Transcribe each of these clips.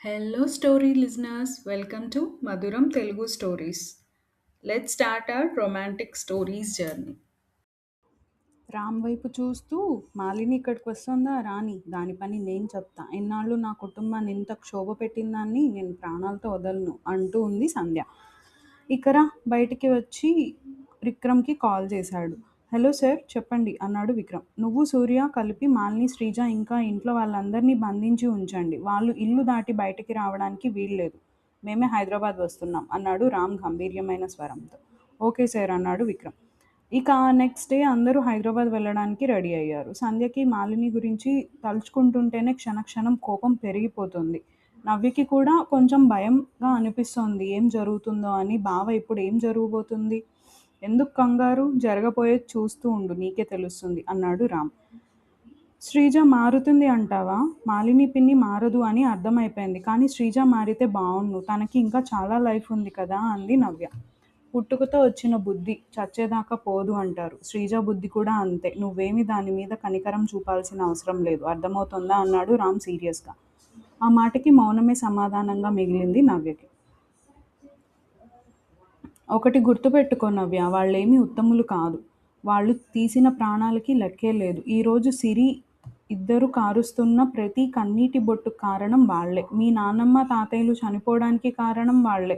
Hello, story listeners. Welcome to Maduram Telugu Stories. Let's start our romantic stories journey. Ram వైపు చూస్తూ, మాలిని ఇక్కడికి వస్తుందా రాని, దాని పని నేను చెప్తా, ఇన్నాళ్ళు నా కుటుంబాన్ని ఇంత క్షోభ పెట్టిందాన్ని నేను ప్రాణాలతో వదలను అంటూ ఉంది సంధ్య. ఇకరా బయటికి వచ్చి విక్రమ్కి కాల్ చేశాడు. హలో సార్, చెప్పండి అన్నాడు విక్రమ్. నువ్వు సూర్య కలిపి మాలిని, శ్రీజ ఇంకా ఇంట్లో వాళ్ళందరినీ బంధించి ఉంచండి. వాళ్ళు ఇల్లు దాటి బయటికి రావడానికి వీల్లేదు. మేమే హైదరాబాద్ వస్తున్నాం అన్నాడు రామ్ గంభీర్యమైన స్వరంతో. ఓకే సార్ అన్నాడు విక్రమ్. ఇక నెక్స్ట్ డే అందరూ హైదరాబాద్ వెళ్ళడానికి రెడీ అయ్యారు. సంధ్యకి మాలిని గురించి తలుచుకుంటుంటేనే క్షణక్షణం కోపం పెరిగిపోతుంది. నవ్యకి కూడా కొంచెం భయంగా అనిపిస్తోంది. ఏం జరుగుతుందో అని. బావ ఇప్పుడు ఏం జరగబోతుంది? ఎందుకు కంగారు? జరగబోయేది చూస్తూ ఉండు, నీకే తెలుస్తుంది అన్నాడు రామ్. శ్రీజ మారుతుంది అంటావా? మాలిని పిన్ని మారదు అని అర్థమైపోయింది. కానీ శ్రీజ మారితే బావుండు. తనకి ఇంకా చాలా లైఫ్ ఉంది కదా అంది నవ్య. పుట్టుకతో వచ్చిన బుద్ధి చచ్చేదాకా పోదు అంటారు. శ్రీజ బుద్ధి కూడా అంతే. నువ్వేమి దాని మీద కనికరం చూపాల్సిన అవసరం లేదు. అర్థమవుతుందా అన్నాడు రామ్ సీరియస్గా. ఆ మాటకి మౌనమే సమాధానంగా మిగిలింది నవ్యకి. ఒకటి గుర్తుపెట్టుకో నవ్య, వాళ్ళేమీ ఉత్తములు కాదు. వాళ్ళు తీసిన ప్రాణాలకి లెక్కే లేదు. ఈరోజు సిరి ఇద్దరు కారుస్తున్న ప్రతి కన్నీటి బొట్టు కారణం వాళ్లే. మీ నాన్నమ్మ తాతయ్యలు చనిపోవడానికి కారణం వాళ్లే.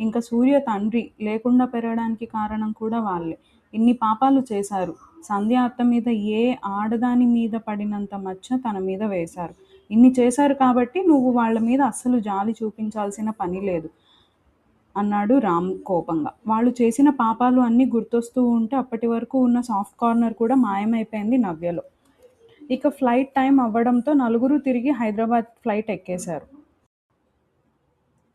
ఇంకా సూర్య తండ్రి లేకుండా పెరగడానికి కారణం కూడా వాళ్ళే. ఇన్ని పాపాలు చేశారు. సంధ్య అత్త మీద ఏ ఆడదాని మీద పడినంత మచ్చ తన మీద వేశారు. ఇన్ని చేశారు కాబట్టి నువ్వు వాళ్ళ మీద అస్సలు జాలి చూపించాల్సిన పని లేదు అన్నాడు రామ్ కోపంగా. వాళ్ళు చేసిన పాపాలు అన్నీ గుర్తొస్తూ ఉంటే అప్పటి వరకు ఉన్న సాఫ్ట్ కార్నర్ కూడా మాయమైపోయింది నవ్యలో. ఇక ఫ్లైట్ టైం అవ్వడంతో నలుగురు తిరిగి హైదరాబాద్ ఫ్లైట్ ఎక్కేశారు.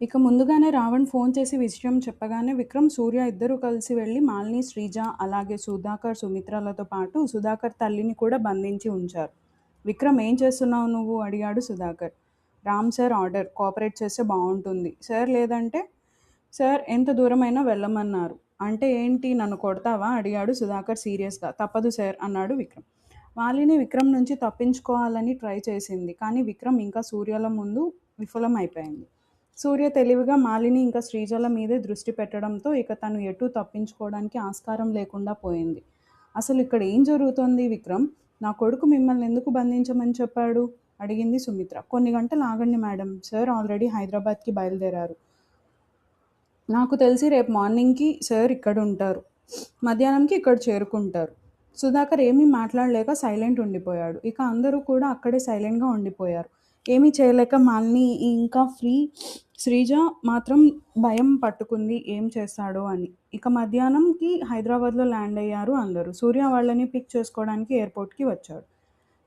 ఇక ముందుగానే రావణ్ ఫోన్ చేసి విషయం చెప్పగానే విక్రమ్, సూర్య ఇద్దరూ కలిసి వెళ్ళి మాలిని, శ్రీజ అలాగే సుధాకర్, సుమిత్రలతో పాటు సుధాకర్ తల్లిని కూడా బంధించి ఉంచారు. విక్రమ్, ఏం చేస్తున్నావు నువ్వు అడిగాడు Sudhakar. Ram sir order, cooperate చేస్తే బాగుంటుంది సార్, లేదంటే సార్ ఎంత దూరమైనా వెళ్ళమన్నారు. అంటే ఏంటి, నన్ను కొడతావా అడిగాడు సుధాకర్ సీరియస్గా. తప్పదు సార్ అన్నాడు విక్రమ్. మాలిని విక్రమ్ నుంచి తప్పించుకోవాలని ట్రై చేసింది. కానీ విక్రమ్ ఇంకా సూర్యల ముందు విఫలం అయిపోయింది. సూర్య తెలివిగా మాలిని ఇంకా శ్రీజల మీదే దృష్టి పెట్టడంతో ఇక తను ఎటూ తప్పించుకోవడానికి ఆస్కారం లేకుండా పోయింది. అసలు ఇక్కడ ఏం జరుగుతోంది విక్రమ్? నా కొడుకు మిమ్మల్ని ఎందుకు బంధించమని చెప్పాడు అడిగింది సుమిత్ర. కొన్ని గంటలు ఆగండి మేడం, సార్ ఆల్రెడీ హైదరాబాద్కి బయలుదేరారు. నాకు తెలిసి రేపు మార్నింగ్కి సార్ ఇక్కడ ఉంటారు, మధ్యాహ్నంకి ఇక్కడ చేరుకుంటారు. సుధాకర్ ఏమీ మాట్లాడలేక సైలెంట్ ఉండిపోయాడు. ఇక అందరూ కూడా అక్కడే సైలెంట్గా ఉండిపోయారు. ఏమీ చేయలేక మాలిని ఇంకా శ్రీజ మాత్రం భయం పట్టుకుంది ఏం చేస్తాడో అని. ఇక మధ్యాహ్నంకి హైదరాబాద్లో ల్యాండ్ అయ్యారు అందరూ. సూర్య వాళ్ళని పిక్ చేసుకోవడానికి ఎయిర్పోర్ట్కి వచ్చాడు.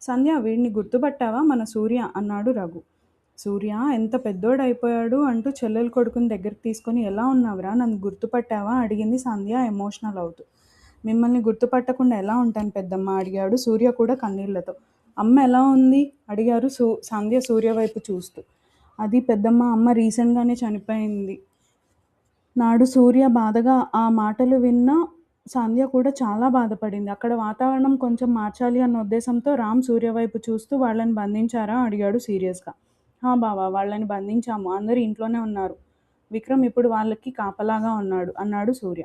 సంధ్య, వీడిని గుర్తుపట్టావా? మన సూర్య అన్నాడు రఘు. సూర్య ఎంత పెద్దోడైపోయాడు అంటూ చెల్లెలు కొడుకుని దగ్గరికి తీసుకొని, ఎలా ఉన్నావురా, నన్ను గుర్తుపట్టావా అడిగింది సంధ్య ఎమోషనల్ అవుతూ. మిమ్మల్ని గుర్తుపట్టకుండా ఎలా ఉంటాను పెద్దమ్మ అడిగాడు సూర్య కూడా కన్నీళ్లతో. అమ్మ ఎలా ఉంది అడిగారు సంధ్య సూర్య వైపు చూస్తూ. అది పెద్దమ్మ, అమ్మ రీసెంట్గానే చనిపోయింది నాడు సూర్య బాధగా ఆ మాటలు విన్న సంధ్య కూడా చాలా బాధపడింది. అక్కడ వాతావరణం కొంచెం మార్చాలి అన్న ఉద్దేశంతో రామ్ సూర్య వైపు చూస్తూ, వాళ్ళని బంధించారా అడిగాడు సీరియస్గా. బావా, వాళ్ళని బంధించాము, అందరూ ఇంట్లోనే ఉన్నారు. విక్రమ్ ఇప్పుడు వాళ్ళకి కాపలాగా ఉన్నాడు అన్నాడు సూర్య.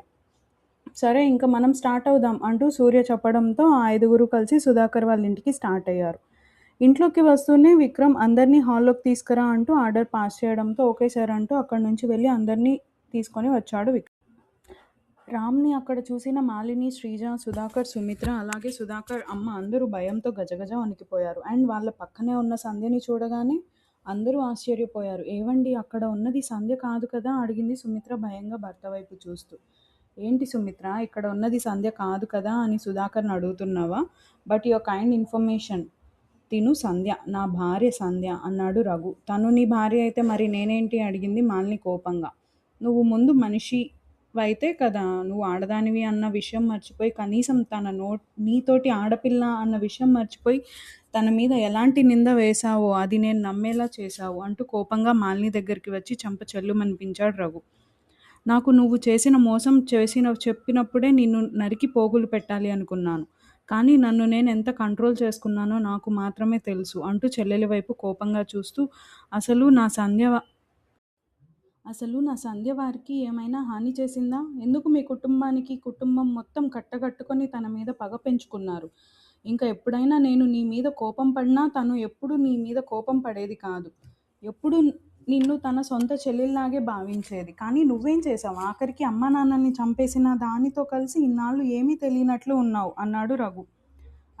సరే, ఇంకా మనం స్టార్ట్ అవుదాం అంటూ సూర్య చెప్పడంతో ఆ ఐదుగురు కలిసి సుధాకర్ వాళ్ళ ఇంటికి స్టార్ట్ అయ్యారు. ఇంట్లోకి వస్తూనే విక్రమ్, అందరినీ హాల్లోకి తీసుకురా అంటూ ఆర్డర్ పాస్ చేయడంతో ఓకే సార్ అంటూ అక్కడి నుంచి వెళ్ళి అందరినీ తీసుకొని వచ్చాడు విక్రమ్. రామ్ని అక్కడ చూసిన మాలిని, శ్రీజ, సుధాకర్, సుమిత్ర అలాగే సుధాకర్ అమ్మ అందరూ భయంతో గజగజ వణికిపోయారు. అండ్ వాళ్ళ పక్కనే ఉన్న సంధ్యని చూడగానే అందరూ ఆశ్చర్యపోయారు. ఏవండి, అక్కడ ఉన్నది సంధ్య కాదు కదా అడిగింది సుమిత్ర భయంగా భర్త వైపు చూస్తూ. ఏంటి సుమిత్ర, ఇక్కడ ఉన్నది సంధ్య కాదు కదా అని సుధాకర్ని అడుగుతున్నావా? బట్ యువర్ కైండ్ ఇన్ఫర్మేషన్, తిను సంధ్య, నా భార్య సంధ్య అన్నాడు రఘు. తను నీ భార్య అయితే మరి నేనేంటి అడిగింది మాలిని కోపంగా. నువ్వు ముందు మనిషి అయితే కదా, నువ్వు ఆడదానివి అన్న విషయం మర్చిపోయి, కనీసం నీతోటి ఆడపిల్ల అన్న విషయం మర్చిపోయి తన మీద ఎలాంటి నింద వేశావో అది నేను నమ్మేలా చేశావు అంటూ కోపంగా మాలిని దగ్గరికి వచ్చి చెంప చెల్లుమనిపించాడు రఘు. నాకు నువ్వు చేసిన మోసం చెప్పినప్పుడే నిన్ను నరికి పోగులు పెట్టాలి అనుకున్నాను. కానీ నన్ను నేను ఎంత కంట్రోల్ చేసుకున్నానో నాకు మాత్రమే తెలుసు అంటూ చెల్లెలి వైపు కోపంగా చూస్తూ, అసలు నా సంధ్య వారికి ఏమైనా హాని చేసిందా? ఎందుకు మీ కుటుంబం మొత్తం కట్టగట్టుకొని తన మీద పగ పెంచుకున్నారు? ఇంక ఎప్పుడైనా నేను నీ మీద కోపం పడినా తను ఎప్పుడూ నీ మీద కోపం పడేది కాదు. ఎప్పుడూ నిన్ను తన సొంత చెల్లెల్లాగే భావించేది. కానీ నువ్వేం చేశావు? ఆఖరికి అమ్మానాన్నల్ని చంపేసిన దానితో కలిసి ఇన్నాళ్ళు ఏమీ తెలియనట్లు ఉన్నావు అన్నాడు రఘు.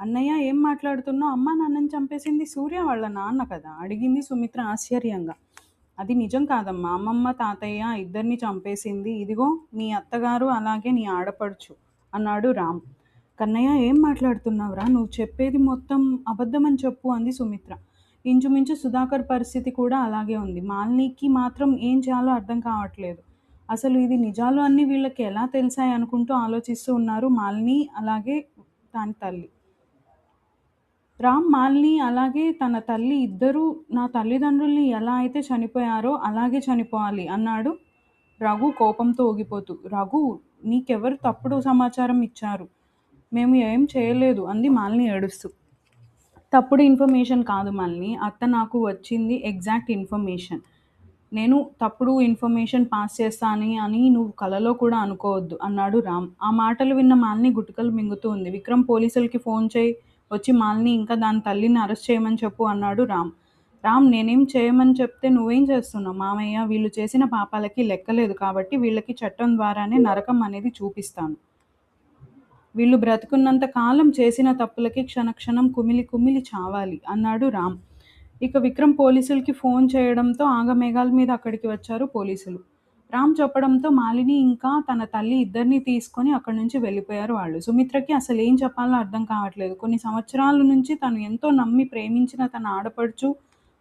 అన్నయ్య ఏం మాట్లాడుతున్నావు? అమ్మానాన్నని చంపేసింది సూర్య వాళ్ళ నాన్న కదా? అడిగింది సుమిత్ర ఆశ్చర్యంగా. అది నిజం కాదమ్మా. అమ్మమ్మ తాతయ్య ఇద్దరిని చంపేసింది ఇదిగో మీ అత్తగారు అలాగే నీ ఆడపడుచు అన్నాడు రామ్. కన్నయ్య ఏం మాట్లాడుతున్నావురా? నువ్వు చెప్పేది మొత్తం అబద్ధమని చెప్పు అంది సుమిత్ర. ఇంచుమించు సుధాకర్ పరిస్థితి కూడా అలాగే ఉంది. మాలినికి మాత్రం ఏం చేయాలో అర్థం కావట్లేదు. అసలు ఇది నిజాలు అన్నీ వీళ్ళకి ఎలా తెలిసాయి అనుకుంటూ ఆలోచిస్తూ ఉన్నారు మాలిని అలాగే దాని తల్లి. రామ్, మాలిని అలాగే తన తల్లి ఇద్దరూ నా తల్లిదండ్రుల్ని ఎలా అయితే చనిపోయారో అలాగే చనిపోవాలి అన్నాడు రఘు కోపంతో ఊగిపోతూ. రఘు, నీకెవరు తప్పుడు సమాచారం ఇచ్చారు? మేము ఏం చేయలేదు అంది మాలిని ఏడుస్తూ. తప్పుడు ఇన్ఫర్మేషన్ కాదు మాలిని, అత్త నాకు వచ్చింది ఎగ్జాక్ట్ ఇన్ఫర్మేషన్. నేను తప్పుడు ఇన్ఫర్మేషన్ పాస్ చేస్తాని నువ్వు కలలో కూడా అనుకోవద్దు అన్నాడు రామ్. ఆ మాటలు విన్న మాలిని గుటకలు మింగుతూ ఉంది. విక్రమ్, పోలీసులకి ఫోన్ చేయి, వచ్చి మాలిని ఇంకా దాని తల్లిని అరెస్ట్ చేయమని చెప్పు అన్నాడు రామ్. రామ్, నేనేం చేయమని చెప్తే నువ్వేం చేస్తున్నావు? మామయ్య, వీళ్ళు చేసిన పాపాలకి లెక్కలేదు కాబట్టి వీళ్ళకి చట్టం ద్వారానే నరకం అనేది చూపిస్తాను. వీళ్ళు బ్రతుకున్నంత కాలం చేసిన తప్పులకి క్షణక్షణం కుమిలి కుమిలి చావాలి అన్నాడు రామ్. ఇక విక్రమ్ పోలీసులకి ఫోన్ చేయడంతో ఆగమేఘాల మీద అక్కడికి వచ్చారు పోలీసులు. రామ్ చెప్పడంతో మాలిని ఇంకా తన తల్లి ఇద్దరిని తీసుకొని అక్కడి నుంచి వెళ్ళిపోయారు వాళ్ళు. సుమిత్రకి అసలు ఏం చెప్పాలో అర్థం కావట్లేదు. కొన్ని సంవత్సరాల నుంచి తను ఎంతో నమ్మి ప్రేమించిన తన ఆడపడుచు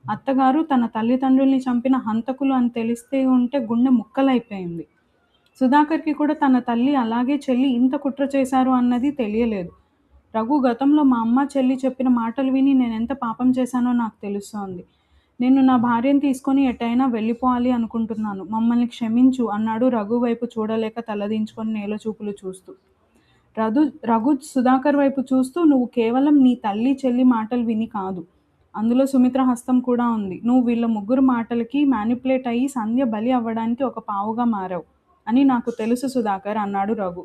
అత్తగారు తన తల్లిదండ్రుల్ని చంపిన హంతకులు అని తెలిస్తే ఉంటే గుండె ముక్కలైపోయింది. సుధాకర్కి కూడా తన తల్లి అలాగే చెల్లి ఇంత కుట్ర చేశారు అన్నది తెలియలేదు. రఘు, గతంలో మా అమ్మ చెల్లి చెప్పిన మాటలు విని నేను ఎంత పాపం చేశానో నాకు తెలుస్తోంది. నేను నా భార్యను తీసుకొని ఎటైనా వెళ్ళిపోవాలి అనుకుంటున్నాను. మమ్మల్ని క్షమించు అన్నాడు రఘు వైపు చూడలేక తలదించుకొని నేల చూపులు చూస్తూ. రఘు సుధాకర్ వైపు చూస్తూ, నువ్వు కేవలం నీ తల్లి చెల్లి మాటలు విని కాదు, అందులో సుమిత్ర హస్తం కూడా ఉంది. నువ్వు వీళ్ళ ముగ్గురు మాటలకి మ్యానిపులేట్ అయ్యి సంధ్య బలి అవ్వడానికి ఒక పావుగా మారావు అని నాకు తెలుసు సుధాకర్ అన్నాడు రఘు.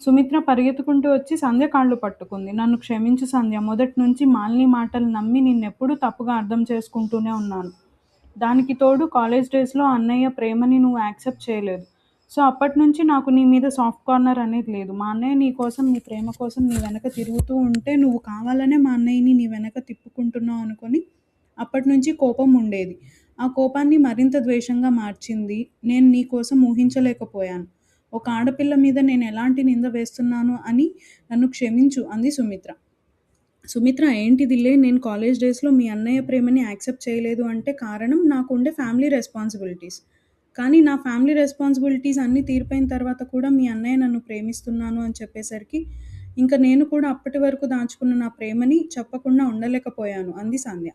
సుమిత్ర పరిగెత్తుకుంటూ వచ్చి సంధ్య కాళ్ళు పట్టుకుంది. నన్ను క్షమించు సంధ్య. మొదటి నుంచి మాలిని మాటలు నమ్మి నిన్నెప్పుడూ తప్పుగా అర్థం చేసుకుంటూనే ఉన్నాను. దానికి తోడు కాలేజ్ డేస్లో అన్నయ్య ప్రేమని నువ్వు యాక్సెప్ట్ చేయలేదు. సో అప్పటి నుంచి నాకు నీ మీద సాఫ్ట్ కార్నర్ అనేది లేదు. మా అన్నయ్య నీ కోసం, నీ ప్రేమ కోసం నీ వెనక తిరుగుతూ ఉంటే నువ్వు కావాలనే మా అన్నయ్యని నీ వెనక తిప్పుకుంటున్నావు అనుకొని అప్పటి నుంచి కోపం ఉండేది. ఆ కోపాన్ని మరింత ద్వేషంగా మార్చింది. నేను నీ కోసం ఊహించలేకపోయాను. ఒక ఆడపిల్ల మీద నేను ఎలాంటి నింద వేస్తున్నాను అని నన్ను క్షమించు అంది సుమిత్ర. సుమిత్ర, ఏంటిదిలే, నేను కాలేజ్ డేస్లో మీ అన్నయ్య ప్రేమని యాక్సెప్ట్ చేయలేదు అంటే కారణం నాకుండే ఫ్యామిలీ రెస్పాన్సిబిలిటీస్. కానీ నా ఫ్యామిలీ రెస్పాన్సిబిలిటీస్ అన్నీ తీరిపోయిన తర్వాత కూడా మీ అన్నయ్య నన్ను ప్రేమిస్తున్నాను అని చెప్పేసరికి ఇంకా నేను కూడా అప్పటి వరకు దాచుకున్న నా ప్రేమని చెప్పకుండా ఉండలేకపోయాను అంది సంధ్య.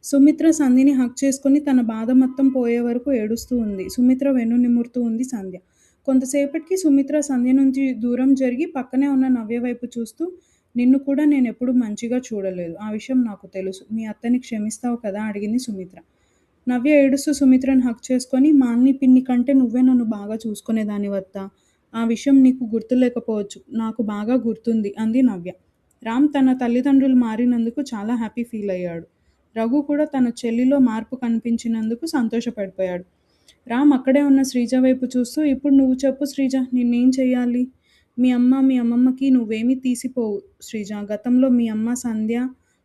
సుమిత్ర సంధ్యని హక్ చేసుకుని తన బాధ మొత్తం పోయే వరకు ఏడుస్తూ ఉంది. సుమిత్ర వెన్ను నిమురుతూ ఉంది సంధ్య. కొంతసేపటికి సుమిత్ర సంధ్య నుంచి దూరం జరిగి పక్కనే ఉన్న నవ్య వైపు చూస్తూ, నిన్ను కూడా నేను ఎప్పుడు మంచిగా చూడలేదు. ఆ విషయం నాకు తెలుసు. మీ అత్తని క్షమిస్తావు కదా అడిగింది సుమిత్ర. నవ్య ఏడుస్తూ సుమిత్రను హక్ చేసుకొని, మా అన్ని పిన్ని కంటే నువ్వే నన్ను బాగా చూసుకునేదాని వత్త. ఆ విషయం నీకు గుర్తు లేకపోవచ్చు, నాకు బాగా గుర్తుంది అంది నవ్య. రామ్ తన తల్లిదండ్రులు మారినందుకు చాలా హ్యాపీ ఫీల్ అయ్యాడు. రఘు కూడా తన చెల్లిలో మార్పు కనిపించినందుకు సంతోషపడిపోయాడు. రామ్ అక్కడే ఉన్న శ్రీజ వైపు చూస్తూ, ఇప్పుడు నువ్వు చెప్పు శ్రీజ, నిన్నేం చెయ్యాలి? మీ అమ్మమ్మకి నువ్వేమీ తీసిపోవు శ్రీజ. గతంలో మీ అమ్మ సంధ్య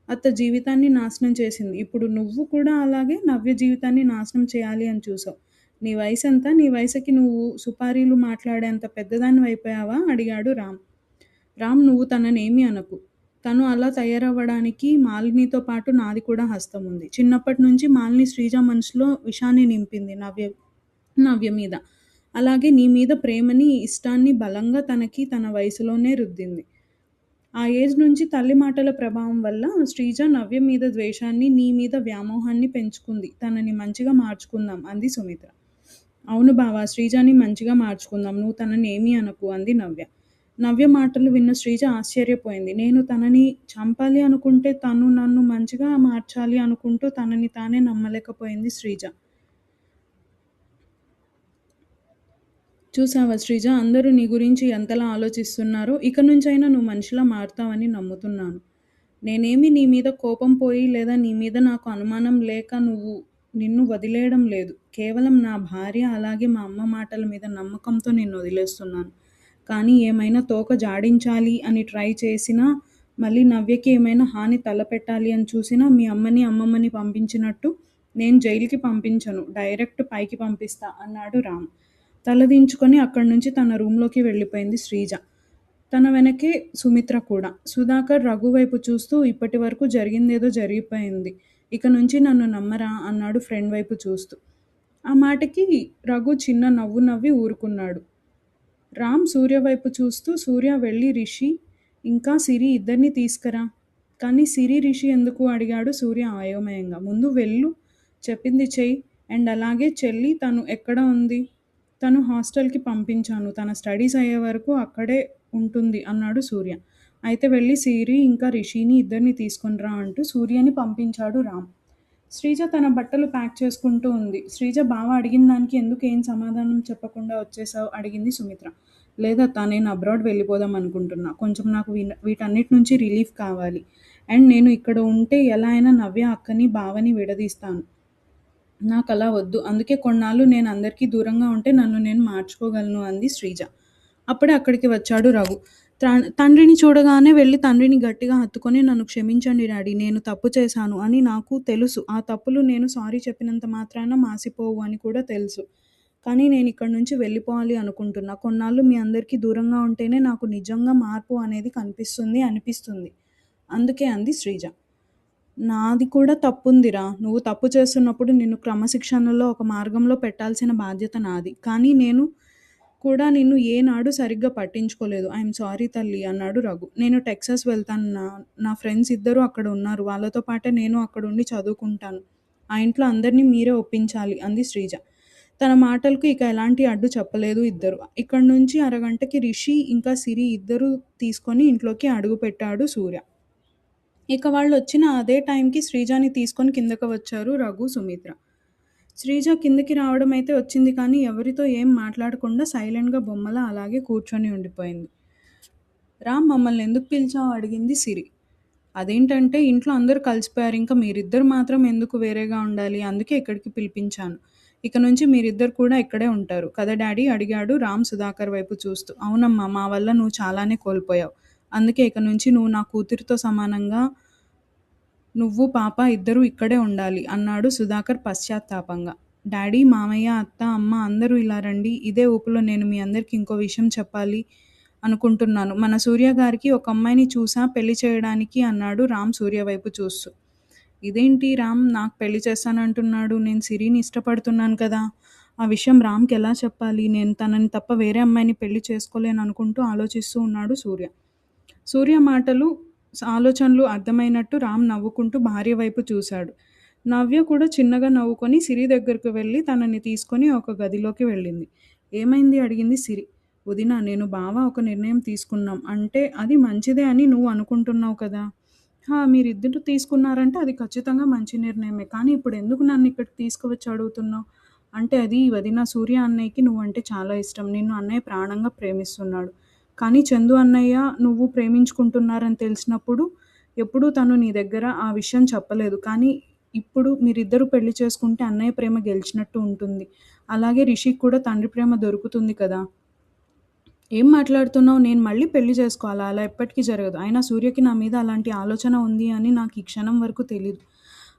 అత్త జీవితాన్ని నాశనం చేసింది. ఇప్పుడు నువ్వు కూడా అలాగే నవ్య జీవితాన్ని నాశనం చేయాలి అని చూసావు. నీ వయసు ఎంత? నీ వయసుకి నువ్వు సుపారీలు మాట్లాడేంత పెద్దదాన్ని అయిపోయావా అడిగాడు రామ్. రామ్, నువ్వు తననేమీ అనకు. తను అలా తయారవ్వడానికి మాలినితో పాటు నాది కూడా హస్తం ఉంది. చిన్నప్పటి నుంచి మాలిని శ్రీజ మనసులో విషాన్ని నింపింది నవ్య మీద. అలాగే నీ మీద ప్రేమని, ఇష్టాన్ని బలంగా తన వయసులోనే రుద్దింది. ఆ ఏజ్ నుంచి తల్లి మాటల ప్రభావం వల్ల శ్రీజ నవ్య మీద ద్వేషాన్ని, నీ మీద వ్యామోహాన్ని పెంచుకుంది. తనని మంచిగా మార్చుకుందాం అంది సుమిత్ర. అవును బావా, శ్రీజాని మంచిగా మార్చుకుందాం, నువ్వు తనని ఏమీ అనకు అంది నవ్య. నవ్య మాటలు విన్న శ్రీజ ఆశ్చర్యపోయింది. నేను తనని చంపాలి అనుకుంటే తను నన్ను మంచిగా మార్చాలి అనుకుంటూ తనని తానే నమ్మలేకపోయింది శ్రీజ. చూసావా శ్రీజ, అందరూ నీ గురించి ఎంతలా ఆలోచిస్తున్నారో. ఇక నుంచైనా నువ్వు మనిషిలా మారుతావని నమ్ముతున్నాను. నేనేమి నీ మీద కోపం పోయి లేదా నీ మీద నాకు అనుమానం లేక నిన్ను వదిలేయడం లేదు. కేవలం నా భార్య అలాగే మా అమ్మ మాటల మీద నమ్మకంతో నిన్ను వదిలేస్తున్నాను. కానీ ఏమైనా తోక జాడించాలి అని ట్రై చేసినా, మళ్ళీ నవ్యకి ఏమైనా హాని తలపెట్టాలి అని చూసినా మీ అమ్మని అమ్మమ్మని పంపించినట్టు నేను జైలుకి పంపించను, డైరెక్ట్ పైకి పంపిస్తా అన్నాడు రామ్. తలదించుకొని అక్కడి నుంచి తన రూంలోకి వెళ్ళిపోయింది శ్రీజ. తన వెనకే సుమిత్ర కూడా. సుధాకర్ రఘు వైపు చూస్తూ ఇప్పటి వరకు జరిగిందేదో జరిగిపోయింది. ఇక నుంచి నన్ను నమ్మరా అన్నాడు ఫ్రెండ్ వైపు చూస్తూ. ఆ మాటకి రఘు చిన్న నవ్వు నవ్వి ఊరుకున్నాడు. రామ్ సూర్య వైపు చూస్తూ సూర్య వెళ్ళి రిషి ఇంకా సిరి ఇద్దరిని తీసుకురా. కానీ సిరి రిషి ఎందుకు అడిగాడు సూర్య అయోమయంగా. ముందు వెళ్ళు, చెప్పింది చెయ్యి. అండ్ అలాగే చెల్లి తను ఎక్కడ ఉంది? తను హాస్టల్కి పంపించాను, తన స్టడీస్ అయ్యే వరకు అక్కడే ఉంటుంది అన్నాడు సూర్య. అయితే వెళ్ళి సిరి ఇంకా రిషిని ఇద్దరిని తీసుకునిరా అంటూ సూర్యని పంపించాడు రామ్. శ్రీజ తన బట్టలు ప్యాక్ చేసుకుంటూ ఉంది. శ్రీజ బావ అడిగిన దానికి ఎందుకు ఏం సమాధానం చెప్పకుండా వచ్చేసావు అడిగింది సుమిత్ర. లేదత్తా, నేను అబ్రాడ్ వెళ్ళిపోదాం అనుకుంటున్నా. కొంచెం నాకు వీటన్నిటి నుంచి రిలీఫ్ కావాలి. అండ్ నేను ఇక్కడ ఉంటే ఎలా అయినా నవ్య అక్కని బావని విడదీస్తాను. నాకు అలా వద్దు. అందుకే కొన్నాళ్ళు నేను అందరికీ దూరంగా ఉంటే నన్ను నేను మార్చుకోగలను అంది శ్రీజ. అప్పుడే అక్కడికి వచ్చాడు రఘు. తండ్రిని చూడగానే వెళ్ళి తండ్రిని గట్టిగా హత్తుకొని నన్ను క్షమించండి డాడీ, నేను తప్పు చేశాను అని నాకు తెలుసు. ఆ తప్పులు నేను సారీ చెప్పినంత మాత్రాన మాసిపోవు అని కూడా తెలుసు. కానీ నేను ఇక్కడి నుంచి వెళ్ళిపోవాలి అనుకుంటున్నా. కొన్నాళ్ళు మీ అందరికీ దూరంగా ఉంటేనే నాకు నిజంగా మార్పు అనేది అనిపిస్తుంది. అందుకే అంది శ్రీజ. నాది కూడా తప్పుందిరా. నువ్వు తప్పు చేస్తున్నప్పుడు నిన్ను క్రమశిక్షణలో ఒక మార్గంలో పెట్టాల్సిన బాధ్యత నాది. కానీ నేను కూడా నిన్ను ఏనాడు సరిగ్గా పట్టించుకోలేదు. ఐఎమ్ సారీ తల్లి అన్నాడు రఘు. నేను టెక్సాస్ వెళ్తాను. నా ఫ్రెండ్స్ ఇద్దరు అక్కడ ఉన్నారు. వాళ్ళతో పాటే నేను అక్కడుండి చదువుకుంటాను. ఆ ఇంట్లో అందరినీ మీరే ఒప్పించాలి అంది శ్రీజ. తన మాటలకు ఇక ఎలాంటి అడ్డు చెప్పలేదు ఇద్దరు. ఇక్కడి నుంచి అరగంటకి రిషి ఇంకా సిరి ఇద్దరు తీసుకొని ఇంట్లోకి అడుగుపెట్టాడు సూర్య. ఇక వాళ్ళు వచ్చిన అదే టైంకి శ్రీజని తీసుకొని కిందకు వచ్చారు రఘు, సుమిత్ర. శ్రీజ కిందకి రావడం అయితే వచ్చింది, కానీ ఎవరితో ఏం మాట్లాడకుండా సైలెంట్గా బొమ్మలా అలాగే కూర్చొని ఉండిపోయింది. రామ్, మమ్మల్ని ఎందుకు పిలిచావు అడిగింది సిరి. అదేంటంటే ఇంట్లో అందరూ కలిసిపోయారు, ఇంకా మీరిద్దరు మాత్రం ఎందుకు వేరేగా ఉండాలి, అందుకే ఇక్కడికి పిలిపించాను. ఇక నుంచి మీరిద్దరు కూడా ఇక్కడే ఉంటారు కదా డాడీ అడిగాడు రామ్ సుధాకర్ వైపు చూస్తూ. అవునమ్మా, మా వల్ల నువ్వు చాలానే కోల్పోయావు. అందుకే ఇక నుంచి నువ్వు నా కూతురితో సమానంగా నువ్వు పాప ఇద్దరూ ఇక్కడే ఉండాలి అన్నాడు సుధాకర్ పశ్చాత్తాపంగా. డాడీ, మామయ్య, అత్త, అమ్మ అందరూ ఇలా రండి. ఇదే ఊపులో నేను మీ అందరికీ ఇంకో విషయం చెప్పాలి అనుకుంటున్నాను. మన సూర్య గారికి ఒక అమ్మాయిని చూసా పెళ్లి చేయడానికి అన్నాడు రామ్ సూర్య వైపు చూస్తూ. ఇదేంటి రామ్ నాకు పెళ్లి చేస్తానంటున్నాడు? నేను సిరిని ఇష్టపడుతున్నాను కదా. ఆ విషయం రామ్కి ఎలా చెప్పాలి? నేను తనని తప్ప వేరే అమ్మాయిని పెళ్లి చేసుకోలేను అనుకుంటూ ఆలోచిస్తూ ఉన్నాడు సూర్య. సూర్య ఆలోచనలు అర్థమైనట్టు రామ్ నవ్వుకుంటూ భార్య వైపు చూశాడు. నవ్య కూడా చిన్నగా నవ్వుకొని సిరి దగ్గరకు వెళ్ళి తనని తీసుకొని ఒక గదిలోకి వెళ్ళింది. ఏమైంది అడిగింది సిరి. వదినా, నేను బావ ఒక నిర్ణయం తీసుకున్నాం. అంటే అది మంచిదే అని నువ్వు అనుకుంటున్నావు కదా. మీరిద్దరు తీసుకున్నారంటే అది ఖచ్చితంగా మంచి నిర్ణయమే. కానీ ఇప్పుడు ఎందుకు నన్ను ఇక్కడికి తీసుకువచ్చి అడుగుతున్నావు? అంటే అది వదిన, సూర్య అన్నయ్యకి నువ్వంటే చాలా ఇష్టం. నిన్ను అన్నయ్య ప్రాణంగా ప్రేమిస్తున్నాడు. కానీ చందు అన్నయ్య నువ్వు ప్రేమించుకుంటున్నారని తెలిసినప్పుడు ఎప్పుడూ తను నీ దగ్గర ఆ విషయం చెప్పలేదు. కానీ ఇప్పుడు మీరిద్దరూ పెళ్లి చేసుకుంటే అన్నయ్య ప్రేమ గెలిచినట్టు ఉంటుంది. అలాగే రిషికి కూడా తండ్రి ప్రేమ దొరుకుతుంది కదా. ఏం మాట్లాడుతున్నావు? నేను మళ్ళీ పెళ్లి చేసుకోవాలా? అలా ఎప్పటికీ జరగదు. అయినా సూర్యకి నా మీద అలాంటి ఆలోచన ఉంది అని నాకు ఈ క్షణం వరకు తెలీదు.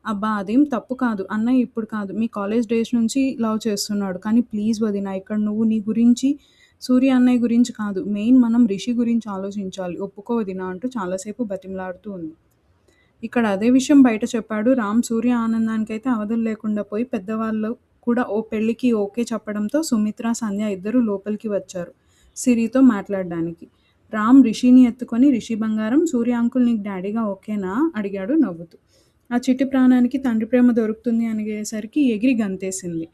అబ్బా, అదేం తప్పు కాదు. అన్నయ్య ఇప్పుడు కాదు, మీ కాలేజ్ డేస్ నుంచి లవ్ చేస్తున్నాడు. కానీ ప్లీజ్ వదినా, ఇక్కడ నువ్వు నీ గురించి, సూర్య అన్నయ్య గురించి కాదు, మెయిన్ మనం రిషి గురించి ఆలోచించాలి. ఒప్పుకో వదినా అంటూ చాలాసేపు బతిమలాడుతూ ఉంది. ఇక్కడ అదే విషయం బయట చెప్పాడు రామ్. సూర్య ఆనందానికైతే అవధులు లేకుండా పోయి పెద్దవాళ్ళు కూడా ఓ పెళ్లికి ఓకే చెప్పడంతో సుమిత్ర, సంధ్య ఇద్దరు లోపలికి వచ్చారు సిరితో మాట్లాడడానికి. రామ్ రిషిని ఎత్తుకొని, రిషి బంగారం, సూర్య అంకుల్ నీకు డాడీగా ఓకేనా అడిగాడు నవ్వుతూ. ఆ చిట్టి ప్రాణానికి తండ్రి ప్రేమ దొరుకుతుంది అనేసరికి ఎగిరి గంతేసింది.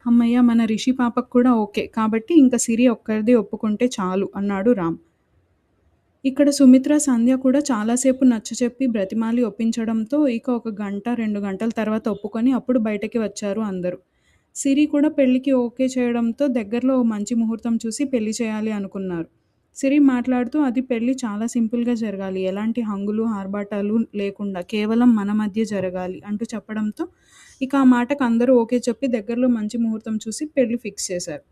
అమ్మయ్య, మన రిషి పాపకు కూడా ఓకే కాబట్టి ఇంకా సిరి ఒక్కరిదే ఒప్పుకుంటే చాలు అన్నాడు రామ్. ఇక్కడ సుమిత్ర, సంధ్య కూడా చాలాసేపు నచ్చచెప్పి బ్రతిమాలి ఒప్పించడంతో ఇక ఒక గంట, 2 గంటల తర్వాత ఒప్పుకొని అప్పుడు బయటకి వచ్చారు అందరూ. సిరి కూడా పెళ్ళికి ఓకే చేయడంతో దగ్గరలో ఓ మంచి ముహూర్తం చూసి పెళ్లి చేయాలి అనుకున్నారు. సిరి మాట్లాడుతూ అది పెళ్లి చాలా సింపుల్‌గా జరగాలి. ఎలాంటి హంగులు, ఆర్భాటాలు లేకుండా కేవలం మన మధ్య జరగాలి అంటూ చెప్పడంతో ఇక ఆ మాటకు అందరూ ఓకే చెప్పి దగ్గరలో మంచి ముహూర్తం చూసి పెళ్లి ఫిక్స్ చేశారు.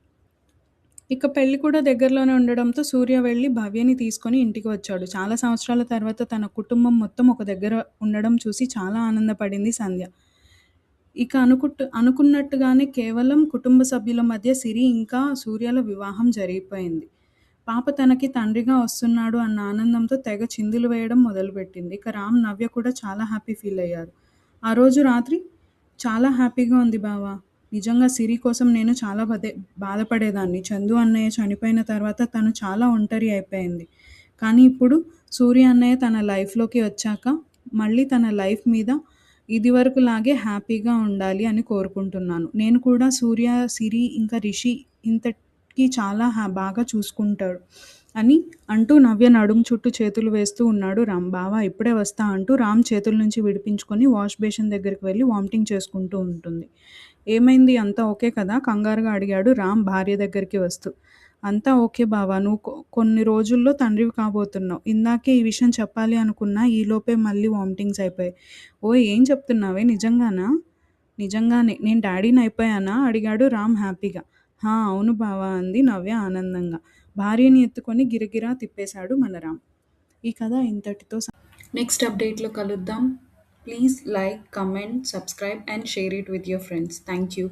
ఇక పెళ్లి కూడా దగ్గరలోనే ఉండడంతో సూర్య వెళ్లి భవ్యని తీసుకొని ఇంటికి వచ్చాడు. చాలా సంవత్సరాల తర్వాత తన కుటుంబం మొత్తం ఒక దగ్గర ఉండడం చూసి చాలా ఆనందపడింది సంధ్య. ఇక అనుకున్నట్టుగానే కేవలం కుటుంబ సభ్యుల మధ్య సిరి ఇంకా సూర్యల వివాహం జరిగిపోయింది. పాప తనకి తండ్రిగా వస్తున్నాడు అన్న ఆనందంతో తెగ చిందులు వేయడం మొదలుపెట్టింది. ఇక రామ్, నవ్య కూడా చాలా హ్యాపీ ఫీల్ అయ్యారు. ఆ రోజు రాత్రి చాలా హ్యాపీగా ఉంది బావ. నిజంగా సిరి కోసం నేను చాలా బాధపడేదాన్ని. చందు అన్నయ్య చనిపోయిన తర్వాత తను చాలా ఒంటరి అయిపోయింది. కానీ ఇప్పుడు సూర్య అన్నయ్య తన లైఫ్‌లోకి వచ్చాక మళ్ళీ తన లైఫ్ మీద ఇదివరకులాగే హ్యాపీగా ఉండాలి అని కోరుకుంటున్నాను. నేను కూడా సూర్య, సిరి ఇంకా రిషి ఇంతకి చాలా బాగా చూసుకుంటాడు అని అంటూ నవ్య నడుము చుట్టూ చేతులు వేస్తూ ఉన్నాడు రామ్. బావ ఇప్పుడే వస్తా అంటూ రామ్ చేతుల నుంచి విడిపించుకొని వాష్ బేసిన్ దగ్గరికి వెళ్ళి వామిటింగ్ చేసుకుంటూ ఉంటుంది. ఏమైంది, అంతా ఓకే కదా? కంగారుగా అడిగాడు రామ్ భార్య దగ్గరికి వస్తూ. అంతా ఓకే బావ, నువ్వు కొన్ని రోజుల్లో తండ్రివి కాబోతున్నావు. ఇందాకే ఈ విషయం చెప్పాలి అనుకున్నా, ఈలోపే మళ్ళీ వామిటింగ్స్ అయిపోయాయి. ఓ ఏం చెప్తున్నావే, నిజంగానా? నిజంగానే. నేను డాడీని అయిపోయానా? అడిగాడు రామ్ హ్యాపీగా. హా అవును బావ అంది నవ్య ఆనందంగా. భార్యని ఎత్తుకొని గిరగిరా తిప్పేశాడు మన రామ్. ఈ కథ ఇంతటితో నెక్స్ట్ అప్డేట్లో కలుద్దాం. Please like, comment, subscribe and share it with your friends. Thank you.